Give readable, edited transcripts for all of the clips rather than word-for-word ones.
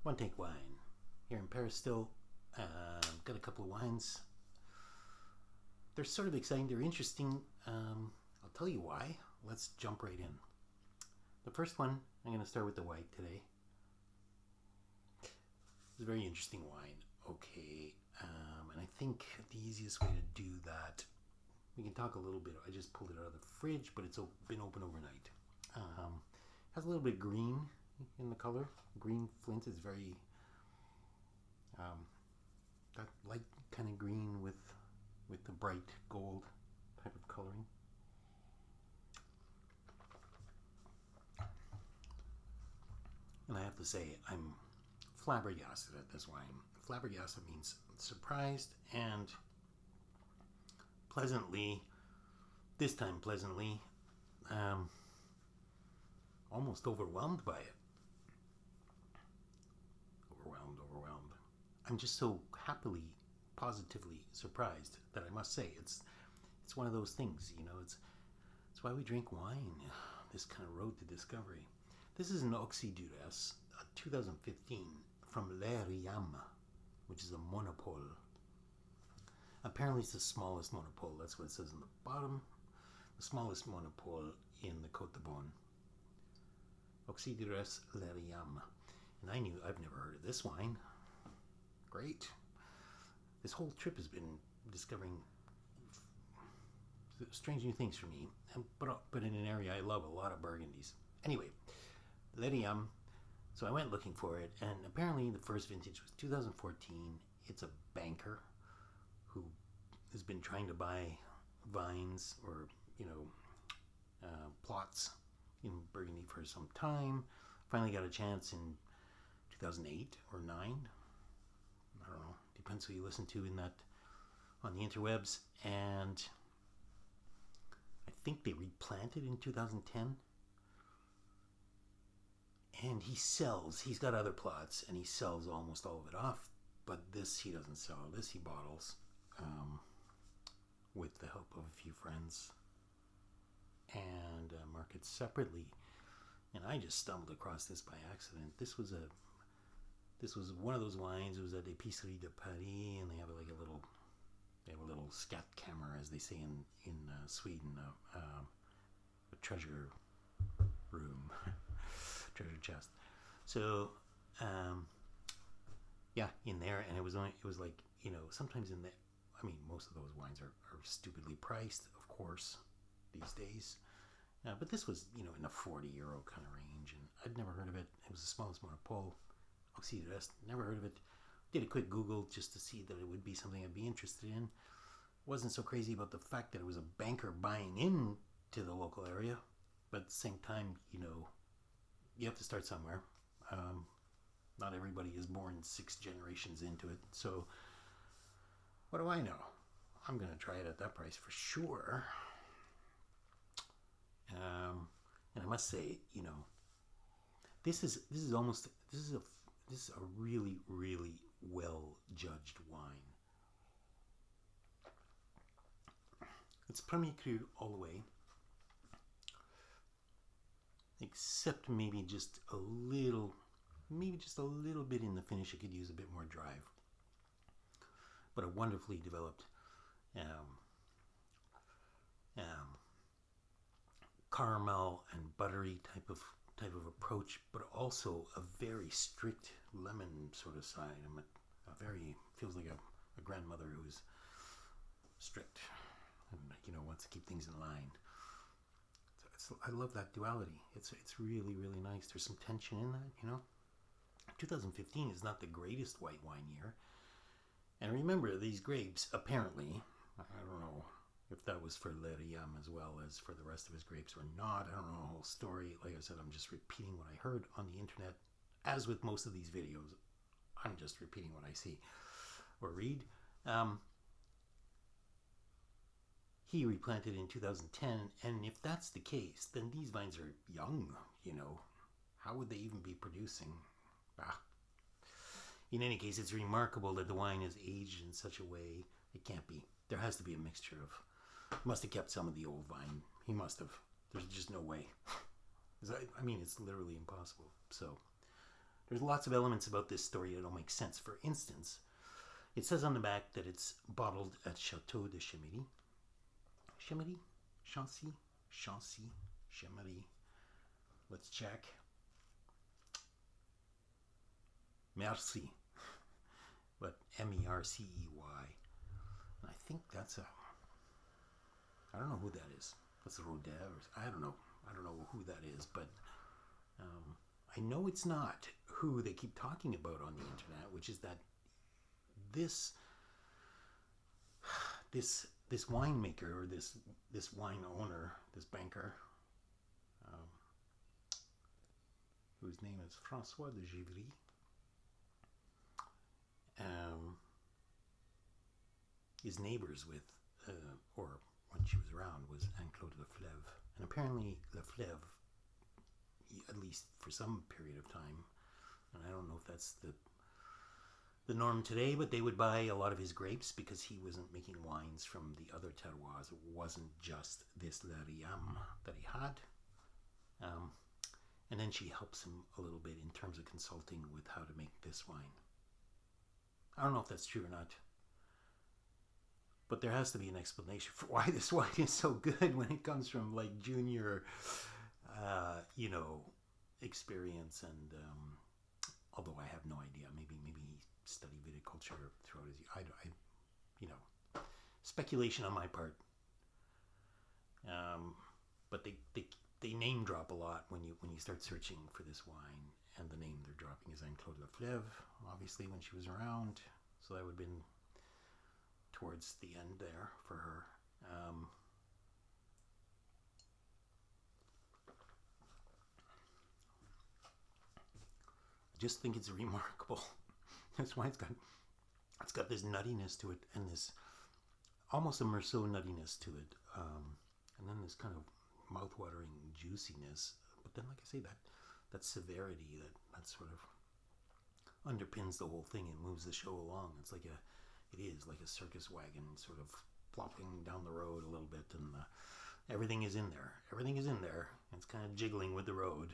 One Take Wine. Here in Paris still. Got a couple of wines. They're sort of exciting. They're interesting. I'll tell you why. Let's jump right in. The first one, I'm going to start with the white today. It's a very interesting wine. Okay. And I think the easiest way to do that, we can talk a little bit. I just pulled it out of the fridge, but it's been open overnight. Has a little bit of green in the color. Green flint is very that light kind of green with the bright gold type of coloring. And I have to say, I'm flabbergasted at this wine. Flabbergasted means surprised and pleasantly, this time pleasantly, almost overwhelmed by it. Overwhelmed. I'm just so happily, positively surprised that I must say it's one of those things, it's why we drink wine, this kind of road to discovery. This is an Auxey-Duresses 2015 from Les Riames, which is a Monopole. Apparently it's the smallest Monopole, that's what it says on the bottom. The smallest Monopole in the Côte de Beaune. Auxey-Duresses Les Riames. And I've never heard of this wine. Great. This whole trip has been discovering strange new things for me, but in an area I love, a lot of Burgundies. Anyway, Les Riames. So I went looking for it, and apparently the first vintage was 2014. It's a banker who has been trying to buy vines or plots in Burgundy for some time. Finally got a chance in 2008 or 9. I don't know. Depends who you listen to in that on the interwebs. And I think they replanted in 2010. And he's got other plots, and he sells almost all of it off. But this he doesn't sell. This he bottles with the help of a few friends and markets separately. And I just stumbled across this by accident. This was one of those wines. It was at Épicerie de Paris, and they have a little scat camera, as they say in Sweden, a treasure room, treasure chest. So, in there, and it was like, sometimes in the, most of those wines are stupidly priced, of course, these days. But this was, in the €40 kind of range, and I'd never heard of it. It was the smallest Monopole. Auxey-Duresses, never heard of it. Did a quick Google just to see that it would be something I'd be interested in. Wasn't so crazy about the fact that it was a banker buying into the local area, but at the same time, you have to start somewhere. Not everybody is born 6 generations into it, so what do I know? I'm going to try it at that price for sure. And I must say, this is a really, really well judged wine. It's Premier Cru all the way, except maybe just a little bit in the finish. It could use a bit more drive, but a wonderfully developed caramel and buttery type of approach, but also a very strict lemon sort of side. Feels like a grandmother who's strict and wants to keep things in line. I love that duality. It's really, really nice. There's some tension in that, 2015 is not the greatest white wine year. And remember, these grapes, apparently, I don't know if that was for Les Riames as well as for the rest of his grapes or not. I don't know the whole story. Like I said, I'm just repeating what I heard on the internet. As with most of these videos, I'm just repeating what I see or read. He replanted in 2010, and if that's the case, then these vines are young, How would they even be producing? In any case, it's remarkable that the wine is aged in such a way. It can't be. There has to be a mixture of... Must have kept some of the old vine. He must have. There's just no way. It's literally impossible. So, there's lots of elements about this story that don't make sense. For instance, it says on the back that it's bottled at Chateau de Chimay. Chimay? Chancy? Chancy? Chimay? Let's check. Merci. But Mercey. And I think that's a... I don't know who that is. That's a Rodin. I don't know. I don't know who that is, but I know it's not who they keep talking about on the internet, which is that this winemaker, or this wine owner, this banker, whose name is François de Givry, is neighbors with, or when she was around, was Anne-Claude Leflèvre. And apparently Leflèvre, at least for some period of time, and I don't know if that's the norm today, but they would buy a lot of his grapes because he wasn't making wines from the other terroirs. It wasn't just this Les Riames that he had. And then she helps him a little bit in terms of consulting with how to make this wine. I don't know if that's true or not, but there has to be an explanation for why this wine is so good when it comes from like junior, experience. And although I have no idea, maybe he studied viticulture throughout his. Speculation on my part. But they name drop a lot when you start searching for this wine, and the name they're dropping is Anne-Claude Leflèvre, obviously when she was around, so that would have been towards the end there for her. I just think it's remarkable. That's why it's got this nuttiness to it, and this almost a Merceau nuttiness to it, and then this kind of mouth-watering juiciness. But then, like I say, that severity that sort of underpins the whole thing and moves the show along. It is like a circus wagon sort of flopping down the road a little bit, and everything is in there. Everything is in there. It's kind of jiggling with the road.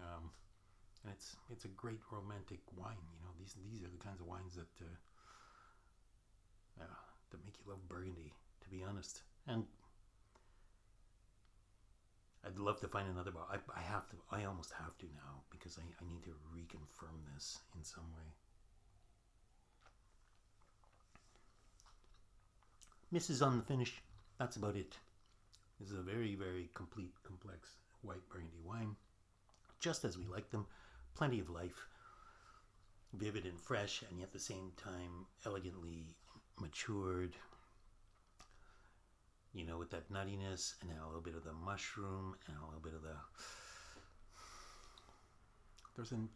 And it's a great romantic wine. These are the kinds of wines that make you love Burgundy, to be honest. And I'd love to find another bottle. I almost have to now, because I need to reconfirm this in some way. Misses on the finish. That's about it. This is a very, very complete, complex white Burgundy wine, just as we like them. Plenty of life, vivid and fresh, and yet at the same time elegantly matured. With that nuttiness, and then a little bit of the mushroom, and a little bit of the.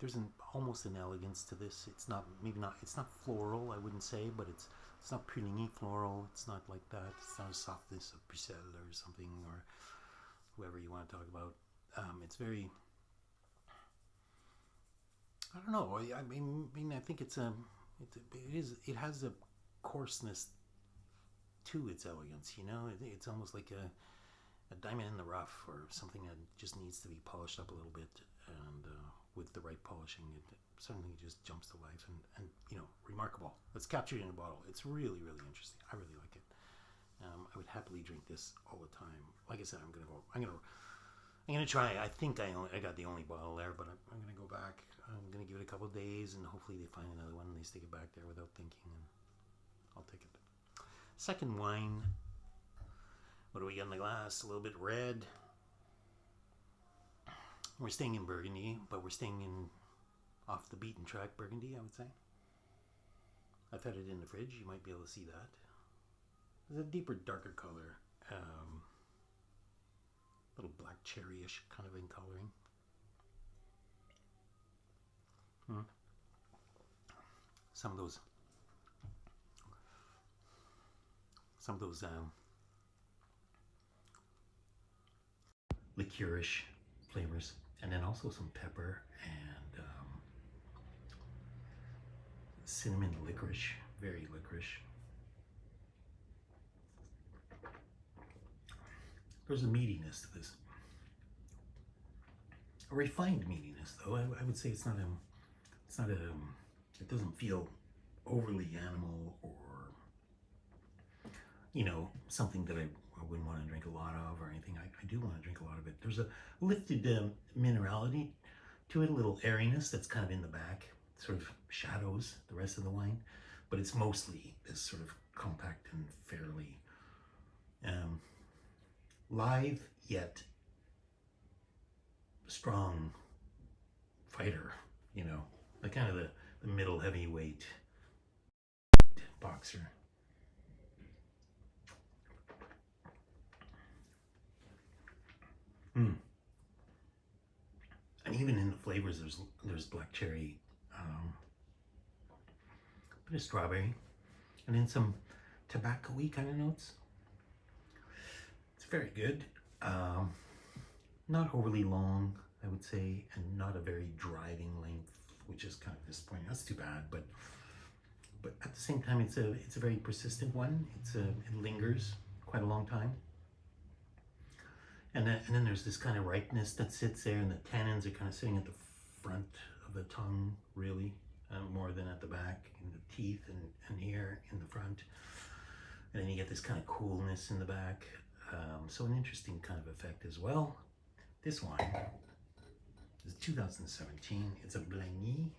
There's almost an elegance to this. It's not floral, I wouldn't say, but it's not Puligny floral. It's not like that. It's not a softness of Pucelle or something, or whoever you want to talk about. It's very. I don't know. I mean, I think it has a coarseness to its elegance. It's almost like a diamond in the rough, or something that just needs to be polished up a little bit, and with the right polishing, it suddenly just jumps to life, and remarkable. It's captured in a bottle. It's really, really interesting. I really like it. I would happily drink this all the time. Like I said, I'm gonna try. I think I got the only bottle there, but I'm gonna go back. I'm gonna give it a couple of days, and hopefully they find another one and they stick it back there without thinking, and I'll take it. Second wine. What do we got in the glass? A little bit red. We're staying in Burgundy, but we're staying in off the beaten track Burgundy, I would say. I've had it in the fridge. You might be able to see that. There's a deeper, darker color. Little black cherry-ish kind of in coloring. Some of those liqueurish flavors, and then also some pepper and cinnamon licorice, very licorice. There's a meatiness to this, a refined meatiness, though. I would say it's not it's not it doesn't feel overly animal or, you know, something that I wouldn't want to drink a lot of or anything. I do want to drink a lot of it. There's a lifted minerality to it, a little airiness that's kind of in the back, sort of shadows the rest of the wine, but it's mostly this sort of compact and fairly lithe yet strong fighter, you know, like kind of the middle heavyweight boxer. And even in the flavors, there's black cherry, bit of strawberry, and then some tobacco-y kind of notes. It's very good. Not overly long, I would say, and not a very driving length, which is kind of disappointing. That's too bad, but at the same time, it's a very persistent one. It lingers quite a long time. And then there's this kind of ripeness that sits there, and the tannins are kind of sitting at the front of the tongue, really, more than at the back, in the teeth and here in the front. And then you get this kind of coolness in the back. So an interesting kind of effect as well. This wine is 2017. It's a Blagny,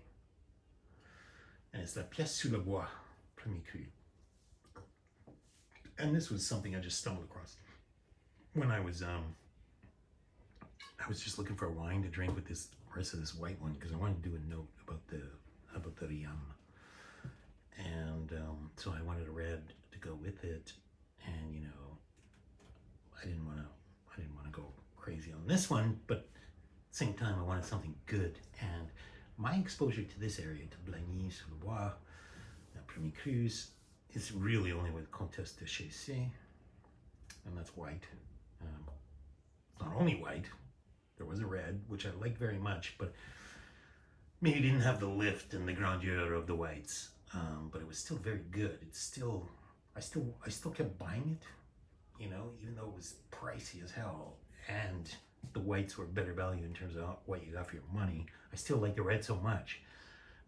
and it's la Pièce sous le Bois, premier cru. And this was something I just stumbled across when I was just looking for a wine to drink with this rest of this white one, because I wanted to do a note about the Riames, and so I wanted a red to go with it, and you know, I didn't want to go crazy on this one, but at the same time I wanted something good. And my exposure to this area, to Blagny sous le Bois, premier crus, is really only with Comtesse de Chessé, and that's white. It's not only white. There was a red, which I liked very much, but maybe didn't have the lift and the grandeur of the whites. But it was still very good. I still kept buying it, you know, even though it was pricey as hell, and the whites were better value in terms of what you got for your money. I still liked the red so much,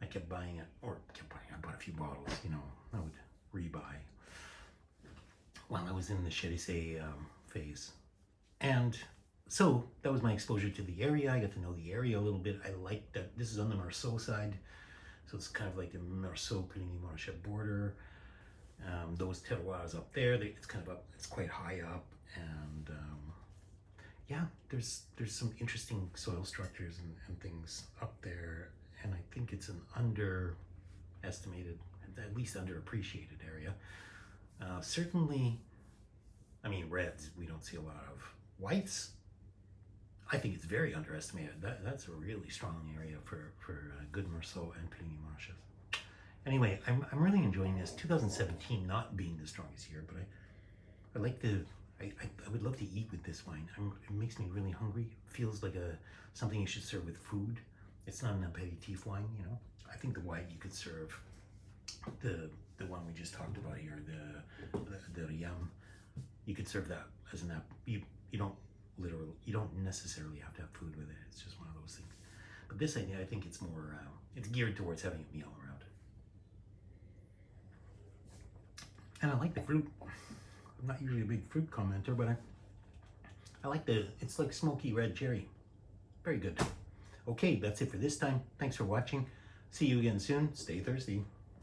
I kept buying it, I bought a few bottles, you know, I would rebuy while I was in the Chérissé phase. And so that was my exposure to the area. I got to know the area a little bit. I like that this is on the Meursault side, so it's kind of like the Meursault-Périgny-Montrachet border. Those terroirs up there, it's kind of up, it's quite high up, and yeah, there's some interesting soil structures and things up there, and I think it's an underestimated, at least underappreciated area. Certainly, I mean, reds we don't see a lot of. Whites, I think it's very underestimated. That's a really strong area for good Meursault and Périgny-Montrachet. Anyway, I'm really enjoying this. 2017 not being the strongest year, but I like I would love to eat with this wine. It makes me really hungry. It feels like something you should serve with food. It's not an aperitif wine, you know. I think the wine you could serve, the one we just talked about here, the Riames, you could serve that as an app. You don't necessarily have to have food with it. It's just one of those things. But this idea, I think it's more, it's geared towards having a meal around. And I like the fruit. I'm not usually a big fruit commenter, but I like it's like smoky red cherry. Very good. Okay, that's it for this time. Thanks for watching. See you again soon. Stay thirsty.